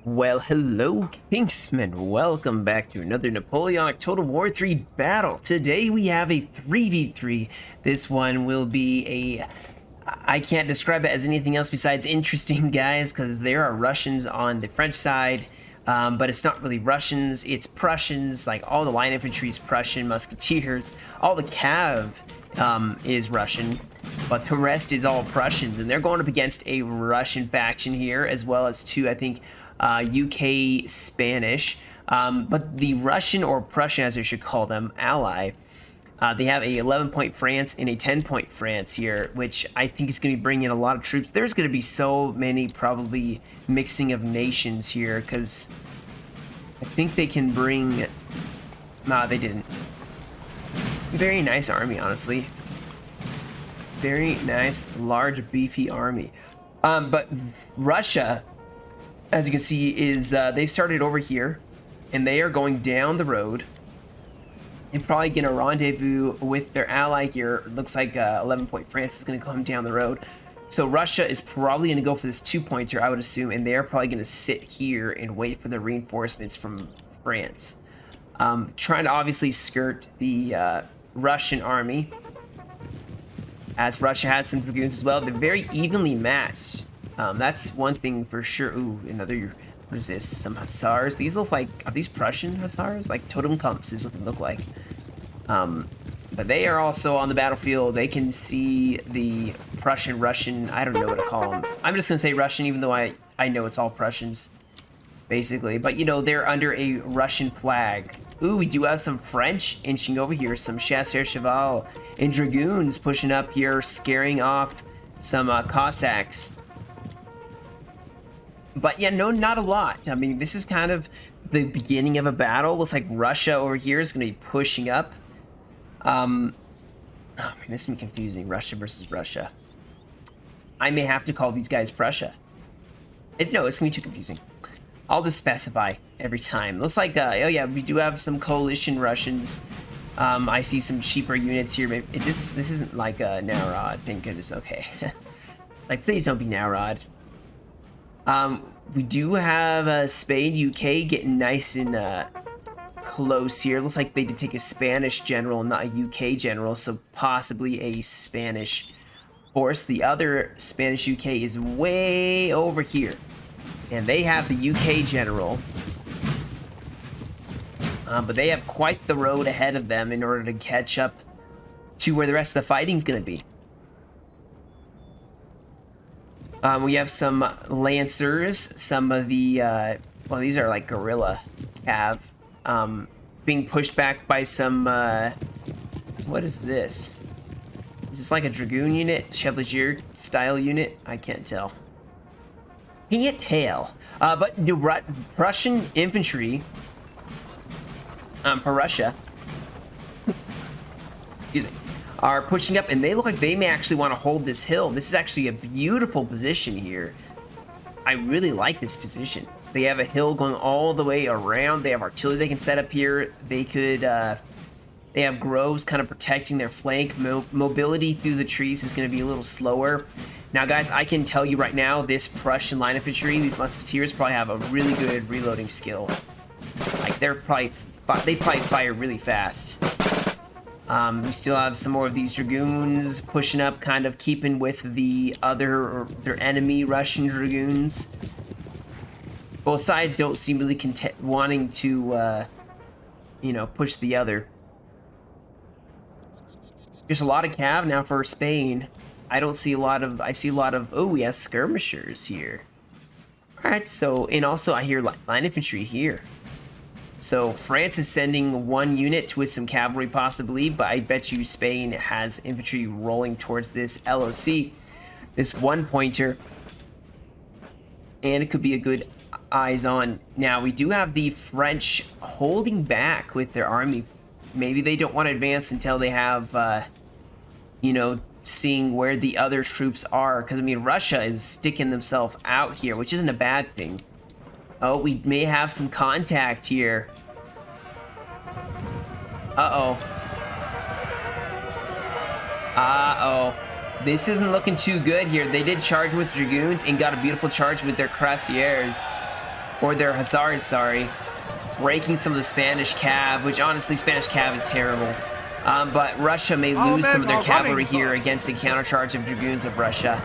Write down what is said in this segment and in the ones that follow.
Well, hello, Kingston. Welcome back to another Napoleonic Total War 3 battle. Today we have a 3v3. This one will be a... I can't describe it as anything else besides interesting, guys, because there are Russians on the French side, but it's not really Russians, it's Prussians. Like, all the line infantry is Prussian, musketeers, all the cav is Russian, but the rest is all Prussians, and they're going up against a Russian faction here, as well as two, I think, UK Spanish, but the Russian, or Prussian as I should call them, ally, they have a 11-point France and a 10-point France here, which I think is going to be bringing in a lot of troops. There's going to be so many probably mixing of nations here, because I think they can bring... Nah, they didn't. Very nice army, honestly. Very nice, large, beefy army. But Russia, as you can see, is they started over here, and they are going down the road and probably going to rendezvous with their ally here. Looks like 11-point France is going to come down the road. So Russia is probably going to go for this 2-pointer, I would assume, and they're probably going to sit here and wait for the reinforcements from France. Trying to obviously skirt the Russian army, as Russia has some dragoons as well. They're very evenly matched. That's one thing for sure. Ooh, another, what is this? Some hussars. These look like, are these Prussian hussars? Like totem kumps is what they look like. But they are also on the battlefield. They can see the Russian, I don't know what to call them. I'm just going to say Russian, even though I know it's all Prussians, basically. But, you know, they're under a Russian flag. Ooh, we do have some French inching over here. Some chasseurs cheval and dragoons pushing up here, scaring off some Cossacks. But yeah, no, not a lot. I mean, this is kind of the beginning of a battle. Looks like Russia over here is going to be pushing up. Oh man, this is confusing. Russia versus Russia. I may have to call these guys Prussia. No, it's going to be too confusing. I'll just specify every time. Looks like, oh yeah, we do have some coalition Russians. I see some cheaper units here. Maybe, this isn't like a Narod, thank goodness. Okay. Like, please don't be Narod. We do have Spain, UK getting nice and close here. Looks like they did take a Spanish general, not a UK general, so possibly a Spanish force. The other Spanish UK is way over here, and they have the UK general, but they have quite the road ahead of them in order to catch up to where the rest of the fighting's going to be. We have some Lancers, some of the, well, these are like guerrilla cav, being pushed back by some, what is this? Is this like a Dragoon unit? Chevalier style unit? I can't tell. Can't tell. But the Prussian infantry, for Russia, excuse me, are pushing up, and they look like they may actually want to hold this hill. This is actually a beautiful position here. I really like this position. They have a hill going all the way around. They have artillery they can set up here. They could, they have groves kind of protecting their flank. Mobility through the trees is going to be a little slower. Now, guys, I can tell you right now, this Prussian line infantry, these musketeers probably have a really good reloading skill. Like, they probably fire really fast. We still have some more of these dragoons pushing up, kind of keeping with the other, or their enemy Russian dragoons. Both sides don't seem really wanting to, you know, push the other. There's a lot of cav now for Spain. I don't see a lot of, I see a lot of, oh, we have skirmishers here. Alright, so, and also I hear line infantry here. So France is sending one unit with some cavalry possibly, but I bet you Spain has infantry rolling towards this LOC, this 1-pointer, and it could be a good eyes on. Now, we do have the French holding back with their army. Maybe they don't want to advance until they have, you know, seeing where the other troops are, because, I mean, Russia is sticking themselves out here, which isn't a bad thing. Oh, we may have some contact here. Uh-oh. Uh-oh. This isn't looking too good here. They did charge with dragoons and got a beautiful charge with their cuirassiers. or their hussars, sorry, breaking some of the Spanish cav, which honestly, Spanish cav is terrible. But Russia may lose some of their cavalry here against the countercharge of dragoons of Russia.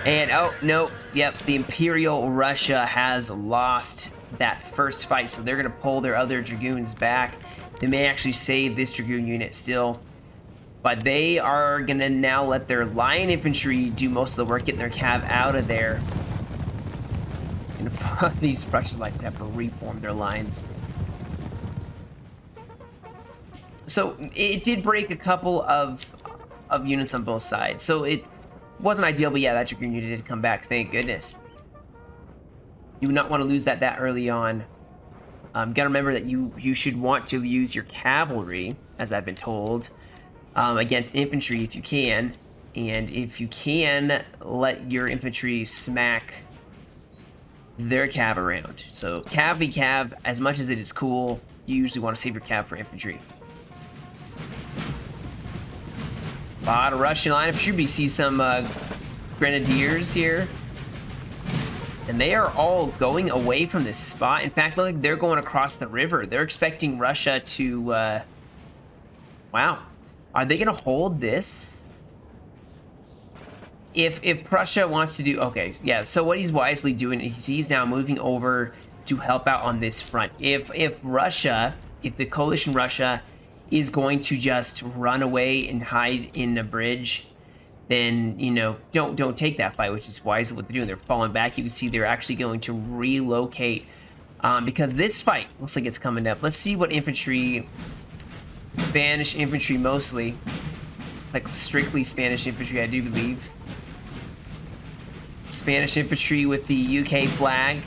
And, oh, no, yep, the Imperial Russia has lost that first fight, so they're going to pull their other dragoons back. They may actually save this dragoon unit still. But they are going to now let their line infantry do most of the work, getting their cav out of there. And these Prussians like to have to reform their lines. So it did break a couple of units on both sides. So it wasn't ideal, but yeah, that dragoon unit did come back, thank goodness. You would not want to lose that early on. Gotta remember that you should want to use your cavalry, as I've been told, against infantry if you can. And if you can, let your infantry smack their cav around. So cav v cav, as much as it is cool, you usually want to save your cav for infantry. A lot of Russian lineup. Should we see some grenadiers here? And they are all going away from this spot. In fact, look like they're going across the river. They're expecting Russia to... wow. Are they going to hold this? If Prussia wants to do... Okay, yeah. So what he's wisely doing is he's now moving over to help out on this front. If Russia, if the coalition Russia is going to just run away and hide in the bridge, then, you know, don't take that fight, which is wisely what they're doing. They're falling back. You can see they're actually going to relocate because this fight looks like it's coming up. Let's see what infantry, Spanish infantry mostly, like strictly Spanish infantry, I do believe. Spanish infantry with the UK flag.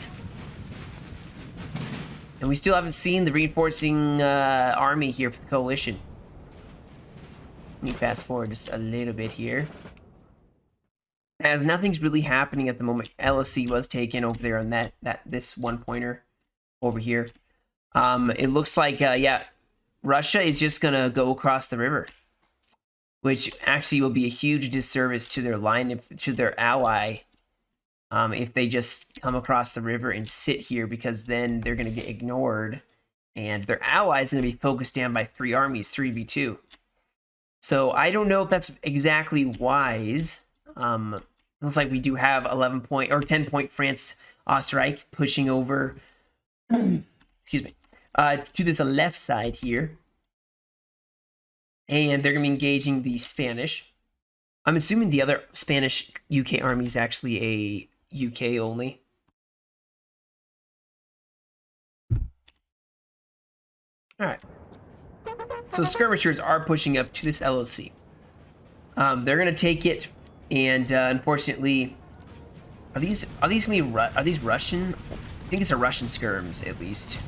And we still haven't seen the reinforcing army here for the coalition. Let me fast forward just a little bit here. As nothing's really happening at the moment. LSC was taken over there on this one pointer over here. It looks like yeah, Russia is just gonna go across the river, which actually will be a huge disservice to their line, to their ally. If they just come across the river and sit here, because then they're going to get ignored, and their ally is going to be focused down by 3 armies, 3v2. So I don't know if that's exactly wise. Looks like we do have 10-point France Österreich pushing over, excuse me, to this left side here, and they're going to be engaging the Spanish. I'm assuming the other Spanish UK army is actually a UK only. Alright. So skirmishers are pushing up to this LOC. They're gonna take it, and unfortunately, are these Russian? I think it's a Russian skirms at least.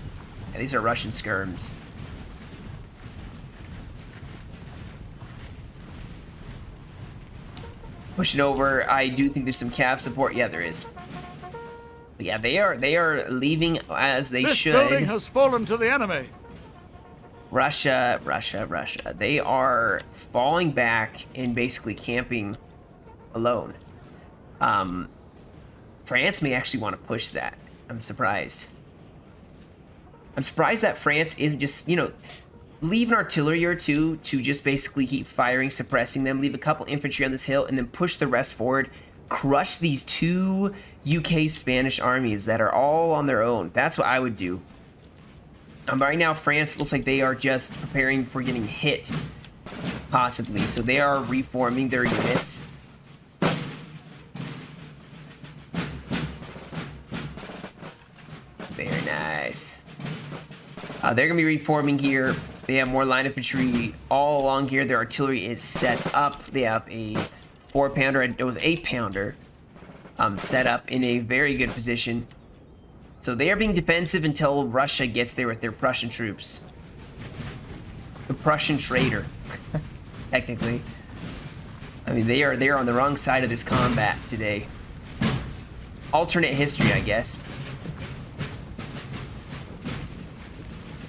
Yeah, these are Russian skirms. Pushing over. I do think there's some cav support. Yeah, there is. But yeah, they are leaving as they should. This building has fallen to the enemy. Russia. They are falling back and basically camping alone. France may actually want to push that. I'm surprised. I'm surprised that France isn't just, you know, leave an artillery or two to just basically keep firing, suppressing them, leave a couple infantry on this hill, and then push the rest forward, crush these 2 UK Spanish armies that are all on their own. That's what I would do. Right now, France looks like they are just preparing for getting hit, possibly. So they are reforming their units. Very nice. They're going to be reforming here. They have more line infantry all along here. Their artillery is set up. They have a 4-pounder, it was 8-pounder, set up in a very good position. So they are being defensive until Russia gets there with their Prussian troops. The Prussian traitor, technically. I mean, they are on the wrong side of this combat today. Alternate history, I guess.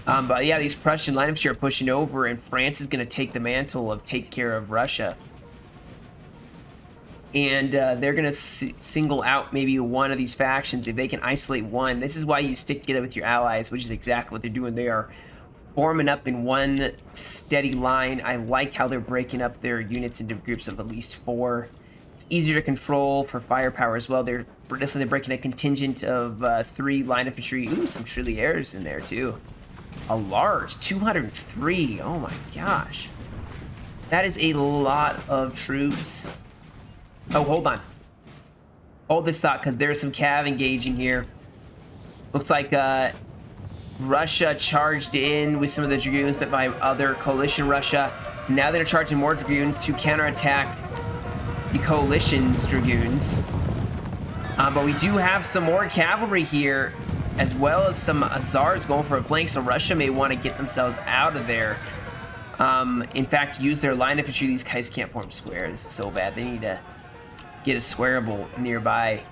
But yeah, these Prussian line infantry are pushing over, and France is going to take the mantle of take care of Russia. and they're gonna single out maybe one of these factions if they can isolate one. This is why you stick together with your allies, which is exactly what they're doing. They are forming up in one steady line. I like how they're breaking up their units into groups of at least 4. It's easier to control for firepower as well. They're breaking a contingent of 3 line infantry. Ooh, some Trilliers in there too. A large 203. Oh my gosh, that is a lot of troops. Oh, hold on. Hold this thought, because there's some cav engaging here. Looks like Russia charged in with some of the dragoons, but by other coalition Russia. Now they're charging more dragoons to counterattack the coalition's dragoons. But we do have some more cavalry here, as well as some Hussars going for a flank, so Russia may want to get themselves out of there. In fact, use their line infantry. These guys can't form square. This is so bad. They need to get a squareable nearby.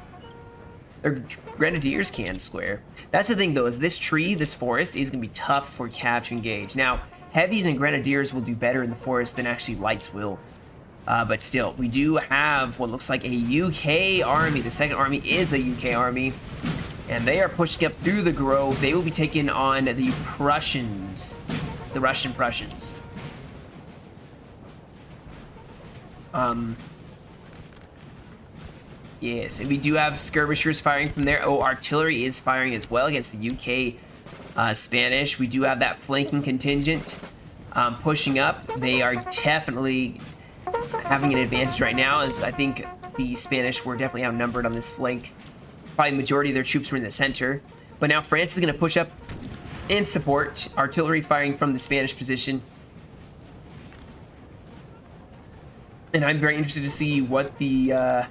Their grenadiers can square. That's the thing, though, is this tree, this forest, is going to be tough for cav to engage. Now, heavies and grenadiers will do better in the forest than actually lights will. But still, we do have what looks like a UK army. The second army is a UK army. And they are pushing up through the grove. They will be taking on the Prussians. The Russian Prussians. Yes, and we do have skirmishers firing from there. Oh, artillery is firing as well against the UK Spanish. We do have that flanking contingent pushing up. They are definitely having an advantage right now, as I think the Spanish were definitely outnumbered on this flank. Probably majority of their troops were in the center. But now France is going to push up in support. Artillery firing from the Spanish position. And I'm very interested to see what the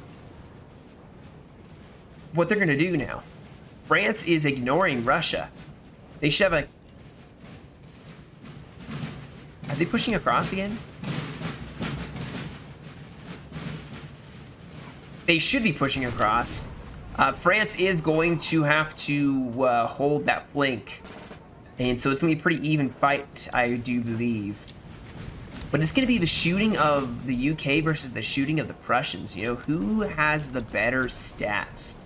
what they're going to do now. France is ignoring Russia. They should have a... Are they pushing across again? They should be pushing across. France is going to have to hold that flank. And so it's going to be a pretty even fight, I do believe. But it's going to be the shooting of the UK versus the shooting of the Prussians. You know, who has the better stats?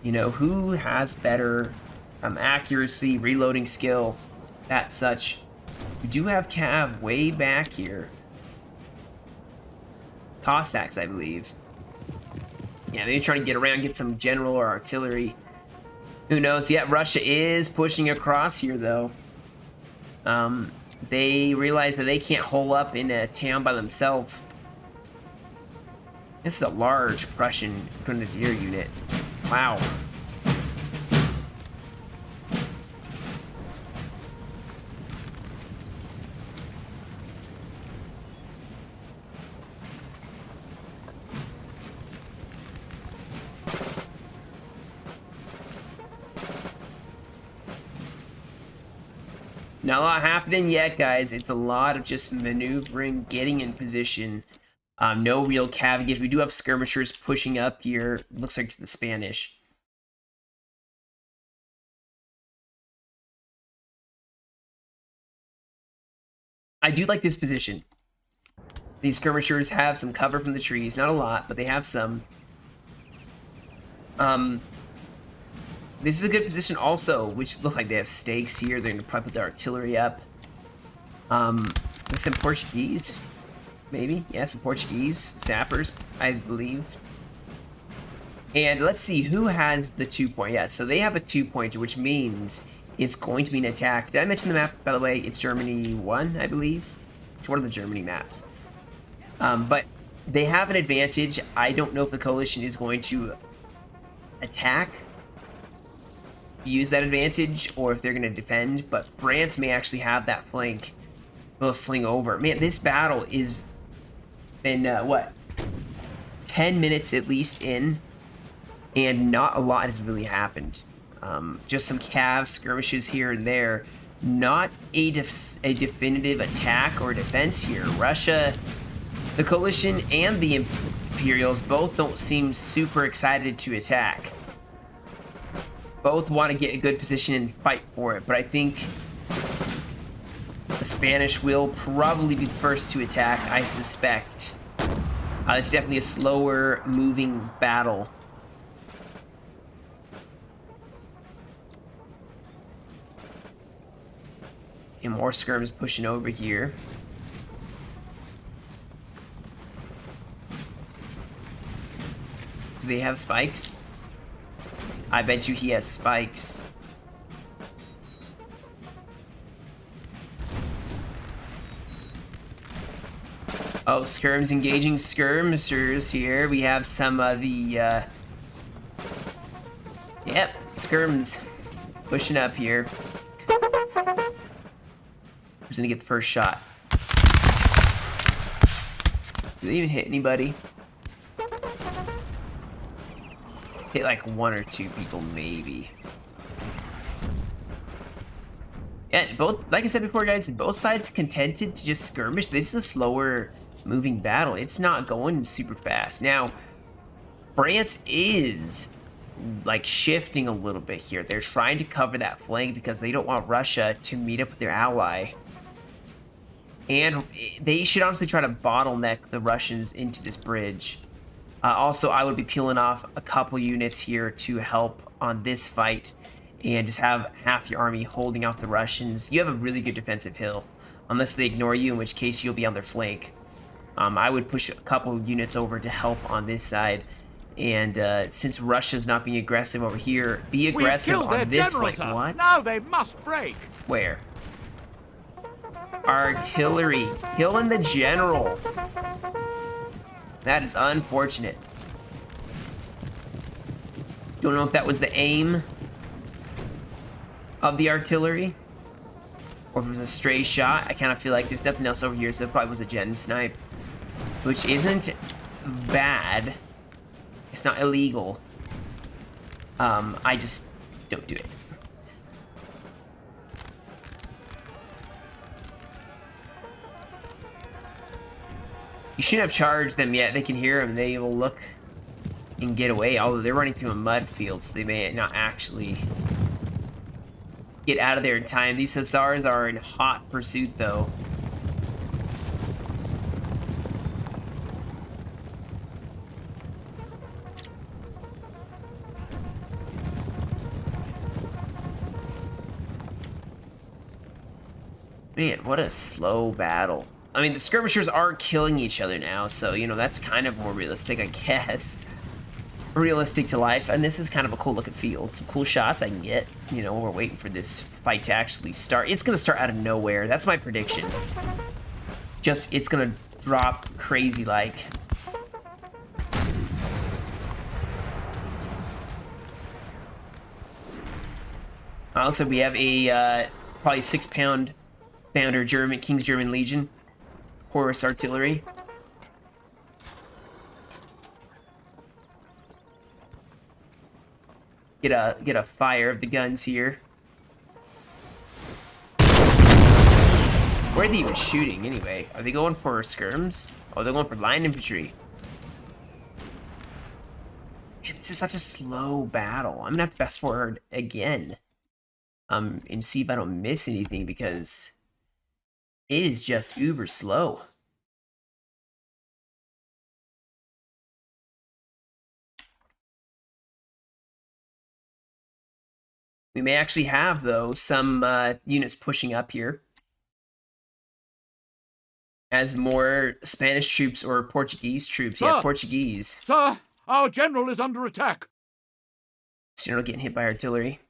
You know, who has better accuracy, reloading skill, that such. We do have cav way back here. Cossacks, I believe. Yeah, maybe trying to get around, get some general or artillery. Who knows? Yeah, Russia is pushing across here, though. They realize that they can't hole up in a town by themselves. This is a large Prussian grenadier unit. Wow. Not a lot happening yet, guys. It's a lot of just maneuvering, getting in position. No real caveat. We do have skirmishers pushing up here. Looks like to the Spanish. I do like this position. These skirmishers have some cover from the trees. Not a lot, but they have some. This is a good position also, which look like they have stakes here. They're going to probably put their artillery up. With some Portuguese, maybe. Yeah, some Portuguese sappers, I believe. And let's see, who has the 2-point? Yeah, so they have a 2-pointer, which means it's going to be an attack. Did I mention the map, by the way? It's Germany 1, I believe. It's one of the Germany maps. But they have an advantage. I don't know if the coalition is going to attack, use that advantage, or if they're going to defend, but France may actually have that flank. They'll sling over. Man, this battle is been what, 10 minutes at least in, and not a lot has really happened. Just some cav skirmishes here and there. Not a definitive attack or defense here. Russia, the coalition, and the Imperials both don't seem super excited to attack. Both want to get a good position and fight for it, but I think the Spanish will probably be the first to attack, I suspect. It's definitely a slower moving battle. And more skirms pushing over here. Do they have spikes? I bet you he has spikes. Oh, skirms engaging skirmishers here. We have some of the, yep, skirms pushing up here. Who's gonna get the first shot? Did they even hit anybody? Hit like one or two people, maybe. Yeah, both, like I said before, guys, both sides contented to just skirmish. This is a slower moving battle. It's not going super fast. Now, France is like shifting a little bit here. They're trying to cover that flank because they don't want Russia to meet up with their ally. And they should honestly try to bottleneck the Russians into this bridge. Also, I would be peeling off a couple units here to help on this fight and just have half your army holding off the Russians. You have a really good defensive hill, unless they ignore you, in which case you'll be on their flank. I would push a couple units over to help on this side. And since Russia's not being aggressive over here, be aggressive on this flank. What? Now they must break. Where? Artillery. Killing the general. That is unfortunate. Don't know if that was the aim of the artillery, or if it was a stray shot. I kind of feel like there's nothing else over here, so it probably was a gen snipe, which isn't bad. It's not illegal. I just don't do it. You shouldn't have charged them yet. They can hear them. They will look and get away. Although they're running through a mud field, so they may not actually get out of there in time. These hussars are in hot pursuit, though. Man, what a slow battle. I mean, the skirmishers are killing each other now, so, you know, that's kind of more realistic, I guess. Realistic to life, and this is kind of a cool looking field. Some cool shots I can get. You know, we're waiting for this fight to actually start. It's gonna start out of nowhere. That's my prediction. Just, it's gonna drop crazy like. Also, we have a probably 6-pound pounder German King's German Legion Horus artillery. Get a fire of the guns here. Where are they even shooting anyway? Are they going for skirms? Oh, they're going for line infantry. Man, this is such a slow battle. I'm gonna have to fast forward again. And see if I don't miss anything, because it is just uber slow. We may actually have, though, some units pushing up here as more Spanish troops or Portuguese troops. Sir! Yeah, Portuguese. Sir, our general is under attack. General getting hit by artillery.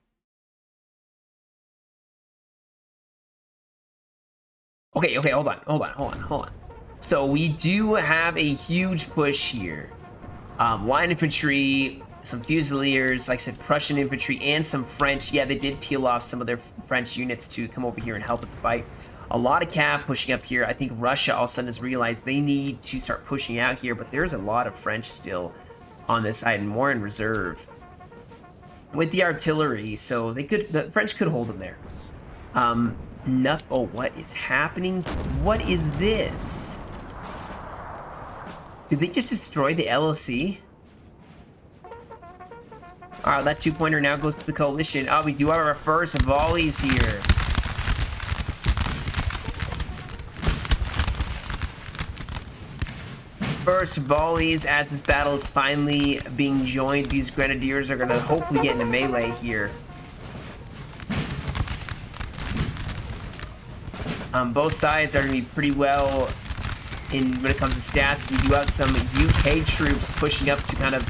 Okay, hold on. So we do have a huge push here. Line infantry, some fusiliers, like I said, Prussian infantry, and some French. Yeah, they did peel off some of their French units to come over here and help with the fight. A lot of cav pushing up here. I think Russia all of a sudden has realized they need to start pushing out here, but there's a lot of French still on this side and more in reserve with the artillery. So the French could hold them there. Oh, what is happening? What is this? Did they just destroy the LOC? Alright, that 2-pointer now goes to the coalition. Oh, we do have our first volleys here. First volleys as the battle is finally being joined. These grenadiers are going to hopefully get into melee here. Both sides are going to be pretty well in when it comes to stats. We do have some UK troops pushing up to kind of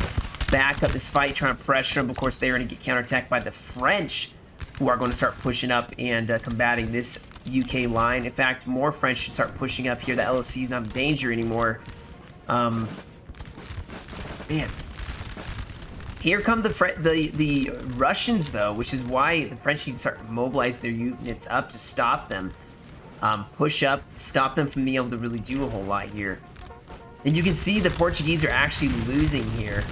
back up this fight, trying to pressure them. Of course, they're going to get counterattacked by the French, who are going to start pushing up and combating this UK line. In fact, more French should start pushing up here. The LSC is not in danger anymore. Man, here come the Russians though, which is why the French need to start mobilizing their units up to stop them. Push up, stop them from being able to really do a whole lot here. And you can see the Portuguese are actually losing here.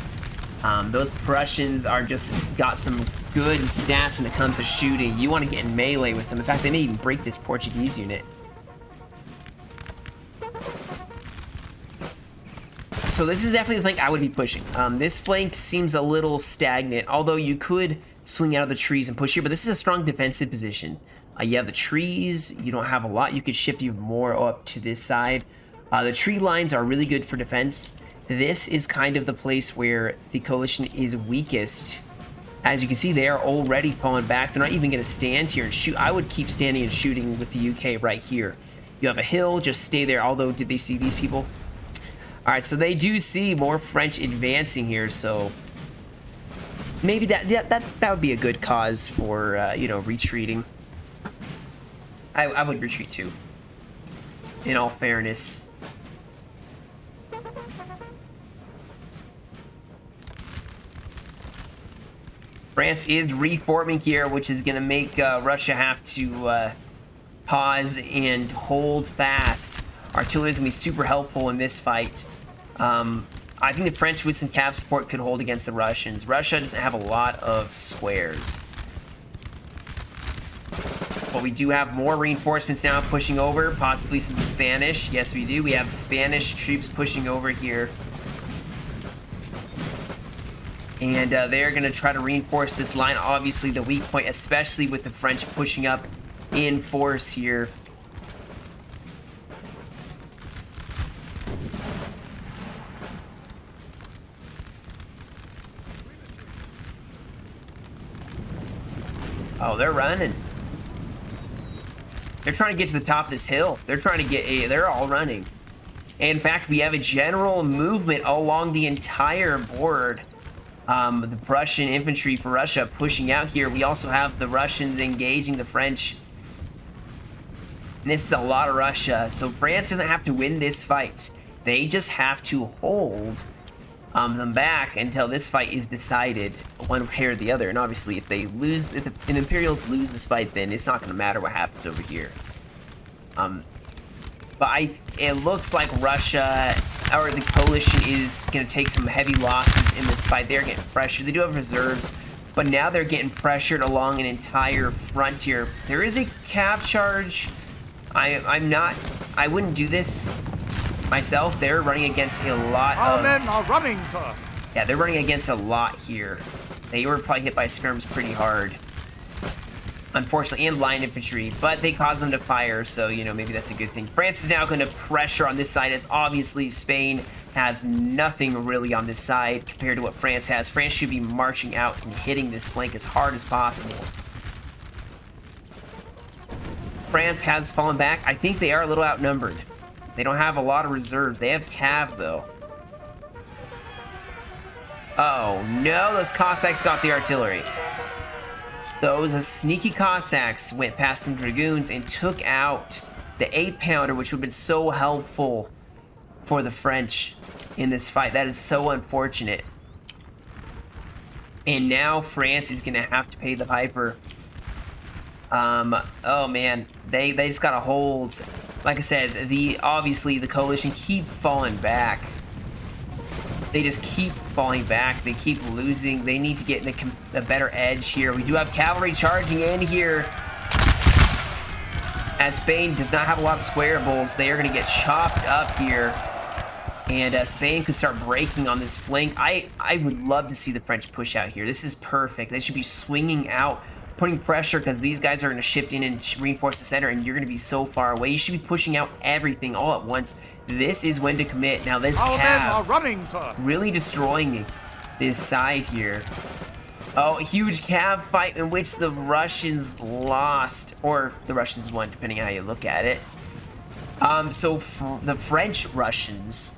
Those Prussians are just got some good stats when it comes to shooting. You want to get in melee with them. In fact, they may even break this Portuguese unit. So this is definitely the flank I would be pushing. This flank seems a little stagnant, although you could swing out of the trees and push here, but this is a strong defensive position. You have the trees, you don't have a lot. You could shift even more up to this side. The tree lines are really good for defense. This is kind of the place where the coalition is weakest. As you can see, they are already falling back. They're not even going to stand here and shoot. I would keep standing and shooting with the UK right here. You have a hill, just stay there. Although, did they see these people? All right, so they do see more French advancing here, so maybe that would be a good cause for you know, retreating. I would retreat too, in all fairness. France is reforming here, which is going to make Russia have to pause and hold fast. Artillery is going to be super helpful in this fight. I think the French with some cav support could hold against the Russians. Russia doesn't have a lot of squares. But we do have more reinforcements now pushing over, possibly some Spanish. Yes, we do. We have Spanish troops pushing over here. And they're going to try to reinforce this line. Obviously, the weak point, especially with the French pushing up in force here. Oh, they're running. They're trying to get to the top of this hill. They're trying to get a... They're all running. In fact, we have a general movement along the entire board. The Prussian infantry for Russia pushing out here. We also have the Russians engaging the French. And this is a lot of Russia. So France doesn't have to win this fight. They just have to hold them back until this fight is decided one way or the other. And obviously, if they lose, if the Imperials lose this fight, then it's not going to matter what happens over here. But it looks like Russia, or the coalition, is going to take some heavy losses in this fight. They're getting pressured. They do have reserves, but now they're getting pressured along an entire front here. There is a cav charge. I wouldn't do this myself. They're running against a lot Our of... men are running, sir. Yeah, they're running against a lot here. They were probably hit by skirms pretty hard, unfortunately, and line infantry, but they caused them to fire, so, you know, maybe that's a good thing. France is now going to pressure on this side, as obviously Spain has nothing really on this side compared to what France has. France should be marching out and hitting this flank as hard as possible. France has fallen back. I think they are a little outnumbered. They don't have a lot of reserves. They have cav, though. Oh, no, those Cossacks got the artillery. Those sneaky Cossacks went past some dragoons and took out the 8-pounder, which would have been so helpful for the French in this fight. That is so unfortunate. And now France is going to have to pay the piper. Oh man, they just got to hold. Like I said, obviously the coalition keep falling back. They just keep falling back. They keep losing. They need to get in a better edge here. We do have cavalry charging in here. As Spain does not have a lot of squarables, they are going to get chopped up here. And Spain could start breaking on this flank. I would love to see the French push out here. This is perfect. They should be swinging out putting pressure because these guys are going to shift in and reinforce the center, and you're going to be so far away. You should be pushing out everything all at once. This is when to commit. Now this Our men are cav running, sir. really destroying this side here. Oh, a huge cav fight in which the Russians lost, or the Russians won, depending on how you look at it. So the French Russians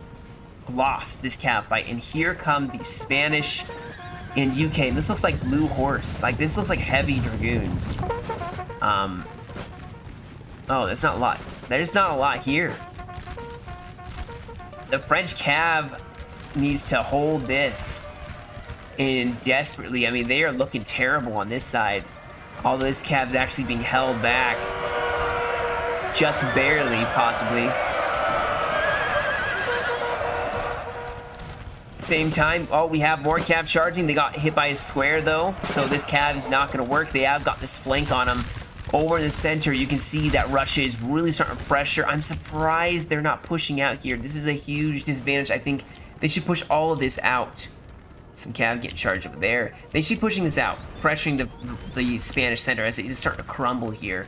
lost this cav fight, and here come the Spanish and UK. And this looks like Blue Horse. Like, this looks like heavy dragoons. Oh, that's not a lot. There's not a lot here. The French cav needs to hold this and desperately. I mean, they are looking terrible on this side. Although this cav's actually being held back. Just barely, possibly. Same time, oh, we have more cav charging. They got hit by a square, though. So this cav is not going to work. They have got this flank on them. Over the center, you can see that Russia is really starting to pressure. I'm surprised they're not pushing out here. This is a huge disadvantage. I think they should push all of this out. Some cav getting charged over there. They should be pushing this out, pressuring the Spanish center as it is starting to crumble here.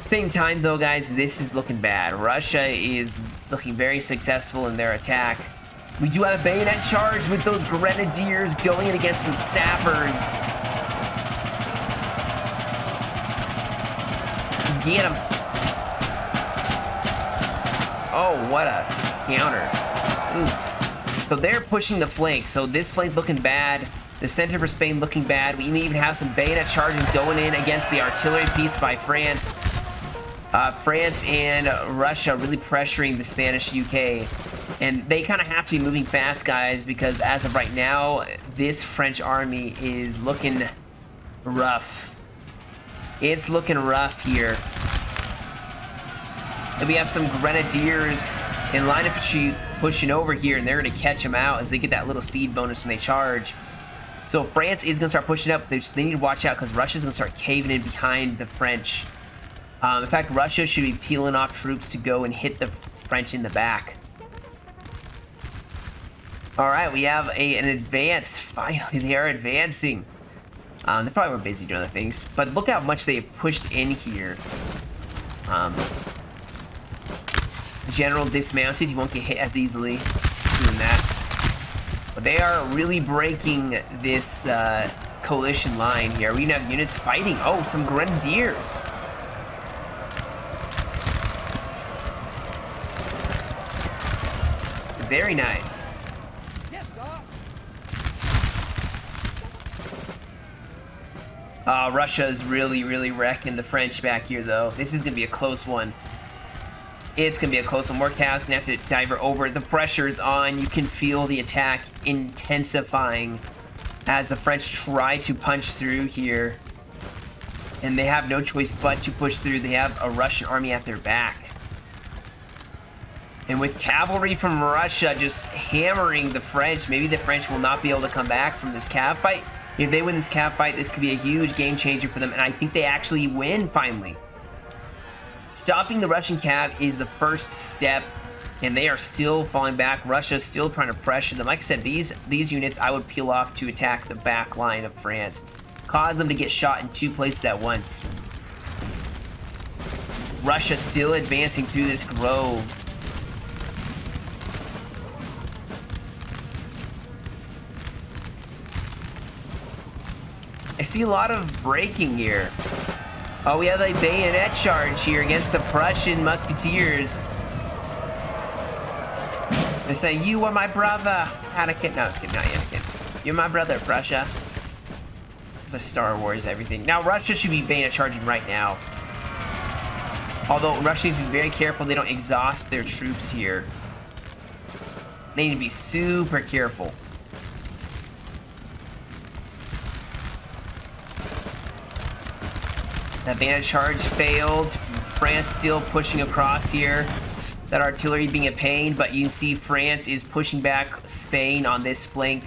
Same time, though, guys, this is looking bad. Russia is looking very successful in their attack. We do have a bayonet charge with those grenadiers going in against some sappers. Get him. Oh, what a counter. Oof. So they're pushing the flank. So this flank looking bad. The center for Spain looking bad. We even have some bayonet charges going in against the artillery piece by France. France and Russia really pressuring the Spanish UK. And they kind of have to be moving fast, guys, because as of right now, this French army is looking rough. It's looking rough here. And we have some grenadiers in line of pushing over here, and they're going to catch them out as they get that little speed bonus when they charge. So France is going to start pushing up. They need to watch out because Russia's going to start caving in behind the French. In fact, Russia should be peeling off troops to go and hit the French in the back. All right, we have an advance. Finally, they are advancing. They probably were busy doing other things, but look how much they have pushed in here. The general dismounted. He won't get hit as easily doing that. But they are really breaking this coalition line here. We even have units fighting. Oh, some grenadiers. Very nice. Russia's really wrecking the French back here, though. This is going to be a close one. It's going to be a close one. More cavs going to have to dive over. The pressure's on. You can feel the attack intensifying as the French try to punch through here. And they have no choice but to push through. They have a Russian army at their back. And with cavalry from Russia just hammering the French, maybe the French will not be able to come back from this cav fight. If they win this cav fight, this could be a huge game changer for them, and I think they actually win finally. Stopping the Russian cav is the first step, and they are still falling back. Russia's still trying to pressure them. Like I said, these units I would peel off to attack the back line of France. Cause them to get shot in two places at once. Russia still advancing through this grove. I see a lot of breaking here. Oh, we have a bayonet charge here against the Prussian musketeers. They're saying, "You are my brother, Anakin." No, it's kidding, not Anakin. You're my brother, Prussia. It's a Star Wars everything. Now, Russia should be bayonet charging right now. Although, Russia needs to be very careful they don't exhaust their troops here. They need to be super careful. That bayonet charge failed. France still pushing across here. That artillery being a pain, but you can see France is pushing back Spain on this flank.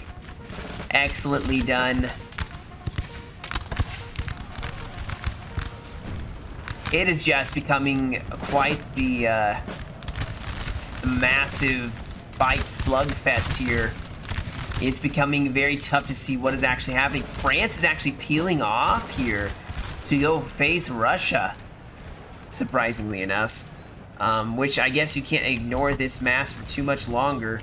Excellently done. It is just becoming quite the massive fight slugfest here. It's becoming very tough to see what is actually happening. France is actually peeling off here to go face Russia, surprisingly enough. Which I guess you can't ignore this mass for too much longer,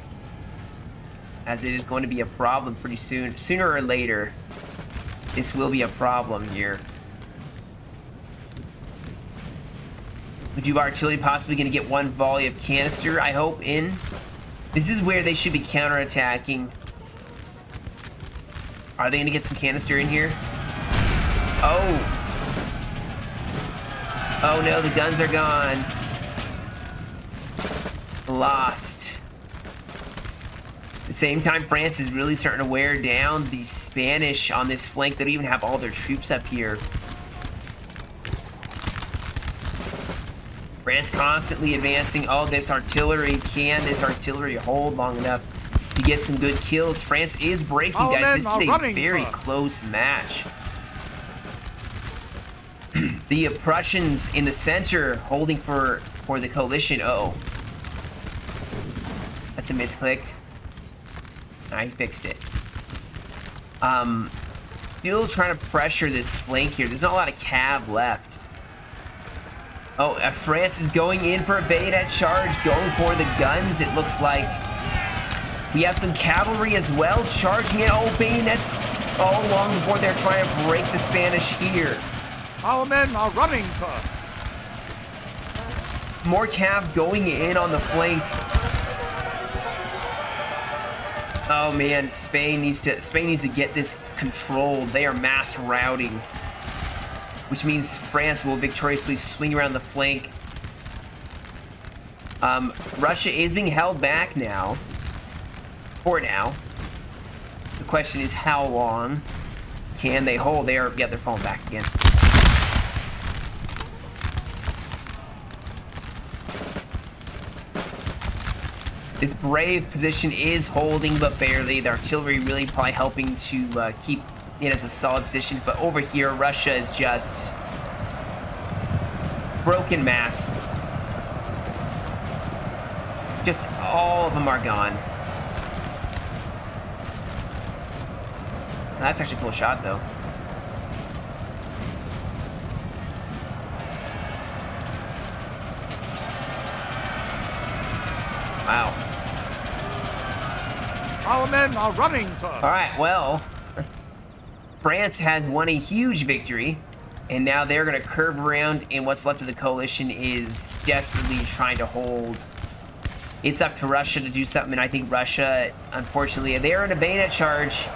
as it is going to be a problem pretty soon. Sooner or later, this will be a problem here. Would you have artillery possibly going to get one volley of canister, I hope, in? This is where they should be counterattacking. Are they going to get some canister in here? Oh. Oh no, the guns are gone. Lost. At the same time, France is really starting to wear down the Spanish on this flank. They don't even have all their troops up here. France constantly advancing. Oh, this artillery. Can this artillery hold long enough to get some good kills? France is breaking, guys. This is a very close match. The Prussians in the center holding for the coalition. Uh-oh. That's a misclick. I fixed it. Still trying to pressure this flank here. There's not a lot of cav left. Oh, France is going in for a bayonet charge, going for the guns, it looks like. We have some cavalry as well, charging in. Oh, bayonets all along the board. They're trying to break the Spanish here. Our men are running, sir. More cav going in on the flank. Oh man, Spain needs to get this controlled. They are mass routing, which means France will victoriously swing around the flank. Russia is being held back now. For now. The question is how long can they hold? They're falling back again. This brave position is holding, but barely. The artillery really probably helping to keep it as a solid position. But over here, Russia is just broken mass. Just all of them are gone. That's actually a cool shot, though. Wow. Our men are running, sir. All right, well, France has won a huge victory, and now they're going to curve around, and what's left of the coalition is desperately trying to hold. It's up to Russia to do something, and I think Russia, unfortunately, they're in a bayonet charge,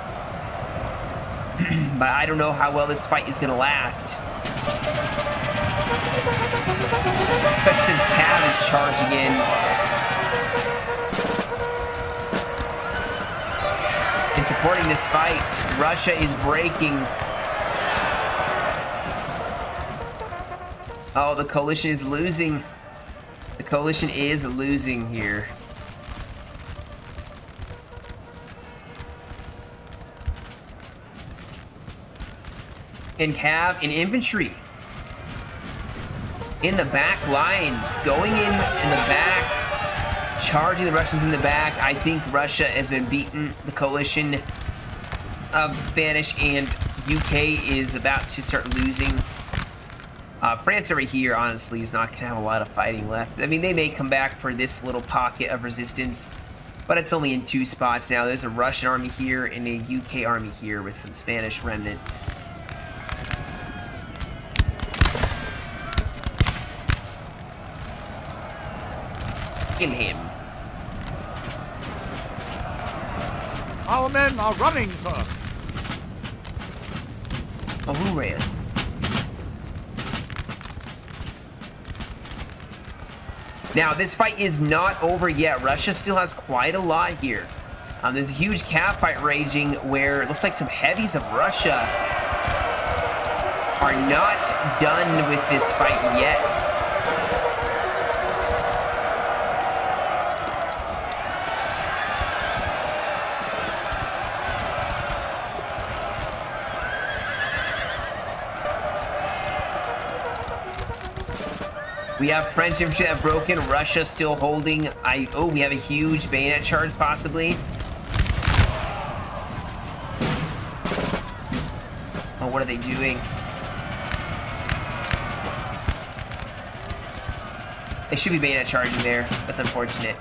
but I don't know how well this fight is going to last. Especially since Cav is charging in. And supporting this fight. Russia is breaking. Oh, the coalition is losing. The coalition is losing here. And Cav and infantry in the back lines, going in the back, charging the Russians in the back. I think Russia has been beaten. The coalition of Spanish and UK is about to start losing. France over here, honestly, is not going to have a lot of fighting left. I mean, they may come back for this little pocket of resistance, but it's only in 2 spots now. There's a Russian army here and a UK army here with some Spanish remnants. In him. Our men are running, sir. Oh, who ran? Now, this fight is not over yet. Russia still has quite a lot here. There's a huge cav fight raging where it looks like some heavies of Russia are not done with this fight yet. We have French infantry that have broken. Russia still holding. Oh, we have a huge bayonet charge, possibly. are they doing? They should be bayonet charging there. That's unfortunate.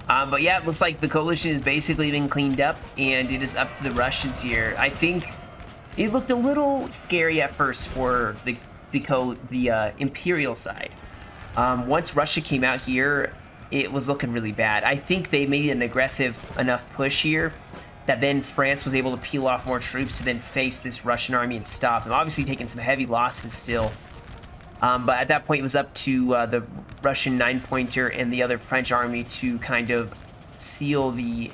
But yeah, it looks like the coalition has basically been cleaned up, and it is up to the Russians here. I think it looked a little scary at first for the Imperial side. Once Russia came out here, it was looking really bad. I think they made an aggressive enough push here that then France was able to peel off more troops to then face this Russian army and stop them. Obviously taking some heavy losses still. But at that point, it was up to the Russian 9-pointer and the other French army to kind of seal the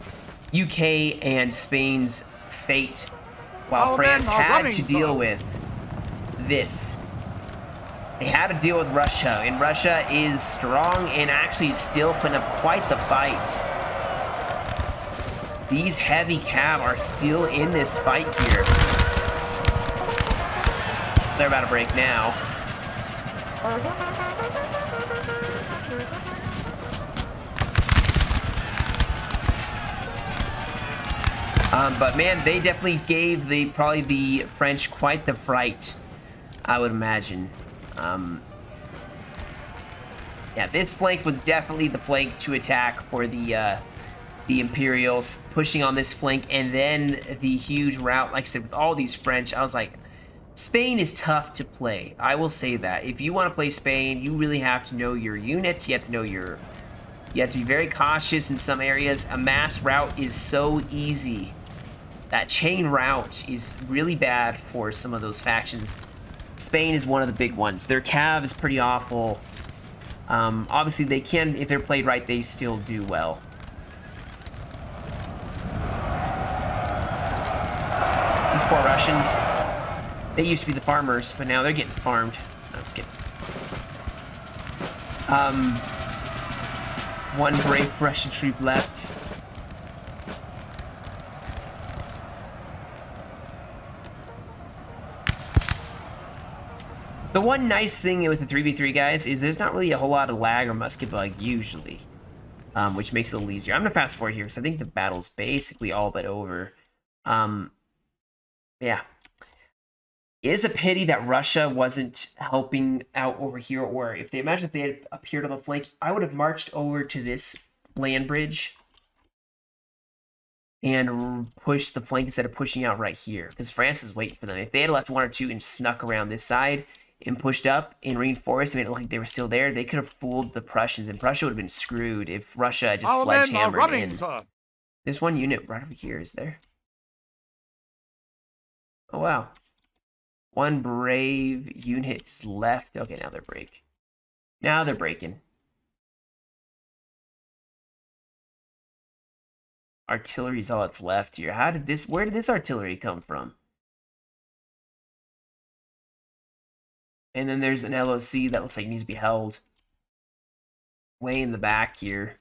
UK and Spain's fate, while France had to deal with this. They had to deal with Russia, and Russia is strong and actually still putting up quite the fight. These heavy cav are still in this fight here. They're about to break now. But man, they definitely gave probably the French quite the fright, I would imagine. Yeah, this flank was definitely the flank to attack for the Imperials, pushing on this flank, and then the huge rout. Like I said, with all these French, I was like, Spain is tough to play. I will say that. If you want to play Spain, you really have to know your units. You have to know you have to be very cautious in some areas. A mass rout is so easy. That chain rout is really bad for some of those factions. Spain is one of the big ones. Their cav is pretty awful. Obviously, they can, if they're played right, they still do well. These poor Russians. They used to be the farmers, but now they're getting farmed. No, I'm just kidding. One brave Russian troop left. The one nice thing with the 3v3, guys, is there's not really a whole lot of lag or musket bug usually, which makes it a little easier. I'm gonna fast forward here because I think the battle's basically all but over. Yeah. It is a pity that Russia wasn't helping out over here, or if they had appeared on the flank, I would have marched over to this land bridge and pushed the flank instead of pushing out right here, because France is waiting for them. If they had left one or two and snuck around this side and pushed up and reinforced and made it look like they were still there, they could have fooled the Prussians, and Prussia would have been screwed if Russia had just sledgehammered in. Sir. There's one unit right over here, is there? Oh, wow. One brave unit's left. Okay, now they're break. Now they're breaking. Artillery's all that's left here. Where did this artillery come from? And then there's an LOC that looks like it needs to be held. Way in the back here.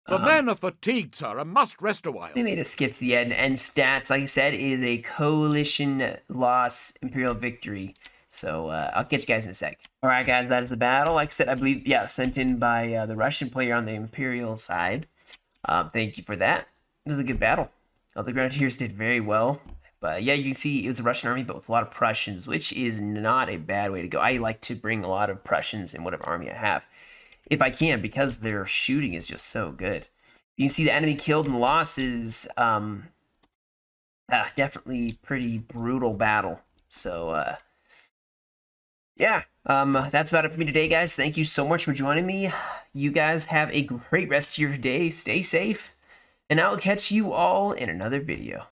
The men are fatigued, sir, and must rest a while. They made us skip to the end. And stats, like I said, is a coalition loss, Imperial victory. So I'll catch you guys in a sec. All right, guys, that is the battle. Like I said, I believe, yeah, sent in by the Russian player on the Imperial side. Thank you for that. It was a good battle. The Grenadiers did very well. But yeah, you can see it was a Russian army, but with a lot of Prussians, which is not a bad way to go. I like to bring a lot of Prussians in whatever army I have, if I can, because their shooting is just so good. You can see the enemy killed and losses. Definitely pretty brutal battle. So, yeah, that's about it for me today, guys. Thank you so much for joining me. You guys have a great rest of your day. Stay safe, and I'll catch you all in another video.